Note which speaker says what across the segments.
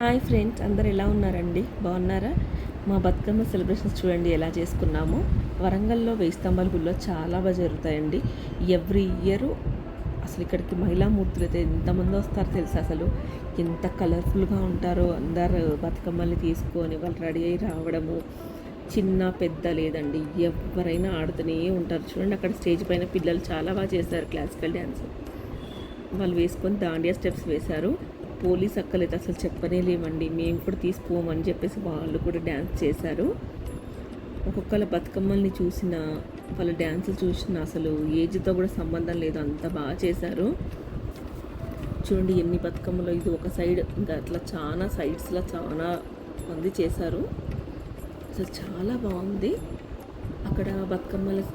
Speaker 1: Hi friends, అందరు ఎలా ఉన్నారండి? బాగున్నారా? మా బతుకమ్మ సెలబ్రేషన్స్ చూడండి ఎలా చేసుకున్నామో. వరంగల్లో వేయి స్తంభాల గుడిలో చాలా బాగా జరుగుతాయండి. ఎవ్రీ ఇయర్ అసలు ఇక్కడికి మహిళా మూర్తులు అయితే ఎంతమంది వస్తారో తెలుసా? అసలు ఎంత కలర్ఫుల్గా ఉంటారో. అందరు బతుకమ్మల్ని తీసుకొని వాళ్ళు రెడీ అయ్యి రావడము, చిన్న పెద్ద లేదండి, ఎవరైనా ఆడుతూనే ఉంటారు. చూడండి అక్కడ స్టేజ్ పైన పిల్లలు చాలా బాగా చేశారు క్లాసికల్ డ్యాన్స్. వాళ్ళు వేసుకొని దాండియా స్టెప్స్ వేశారు. పోలీస్ అక్కలైతే అసలు చెప్పనే లేమండి, మేము కూడా తీసుకోమని చెప్పేసి వాళ్ళు కూడా డ్యాన్స్ చేశారు. ఒక్కొక్కళ్ళ బతుకమ్మల్ని చూసిన, వాళ్ళ డ్యాన్సులు చూసిన అసలు ఏజ్తో కూడా సంబంధం లేదు, అంత బాగా చేశారు. చూడండి ఎన్ని బతుకమ్మలు, ఇది ఒక సైడ్, ఇంకా అట్లా చాలా సైడ్స్లో చాలా మంది చేశారు. అసలు చాలా బాగుంది. అక్కడ బతుకమ్మలు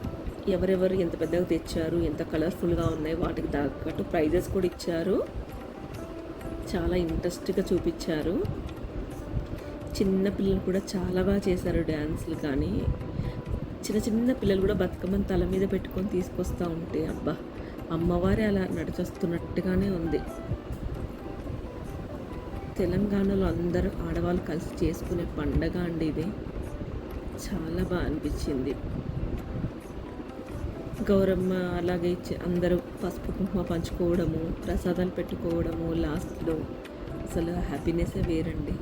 Speaker 1: ఎవరెవరు ఎంత పెద్దగా తెచ్చారు, ఎంత కలర్ఫుల్గా ఉన్నాయి, వాటికి తగ్గట్టు ప్రైజెస్ కూడా ఇచ్చారు. చాలా ఇంట్రెస్ట్గా చూపించారు. చిన్న పిల్లలు కూడా చాలా బాగా చేశారు డ్యాన్సులు. కానీ చిన్న చిన్న పిల్లలు కూడా బతుకమ్మని తల మీద పెట్టుకొని తీసుకొస్తూ ఉంటే అబ్బా, అమ్మవారే అలా నడిచొస్తున్నట్టుగానే ఉంది. తెలంగాణలో అందరూ ఆడవాళ్ళు కలిసి చేసుకునే పండగ అండి ఇది. చాలా బాగా అనిపించింది. గౌరమ్మ అలాగే అందరూ పసుపు కుంకుమ పంచుకోవడము, ప్రసాదాలు పెట్టుకోవడము లాస్ట్లో, అసలు హ్యాపీనెస్సే వేరండి.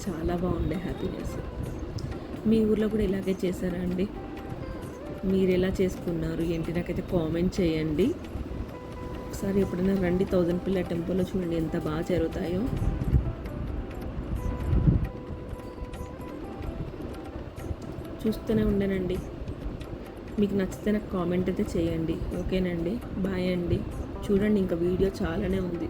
Speaker 1: చాలా బాగుండే హ్యాపీనెస్. మీ ఊర్లో కూడా ఇలాగే చేశారా అండి? మీరు ఎలా చేసుకున్నారు ఏంటి నాకైతే కామెంట్ చేయండి. ఒకసారి ఎప్పుడైనా రండి, 1000 పిల్ల టెంపుల్లో చూడండి ఎంత బాగా జరుగుతాయో. చూస్తూనే ఉండేనండి. మీకు నచ్చితే నాకు కామెంట్ అయితే చేయండి. ఓకేనండి, బాయ్ అండి. చూడండి ఇంకా వీడియో చాలానే ఉంది.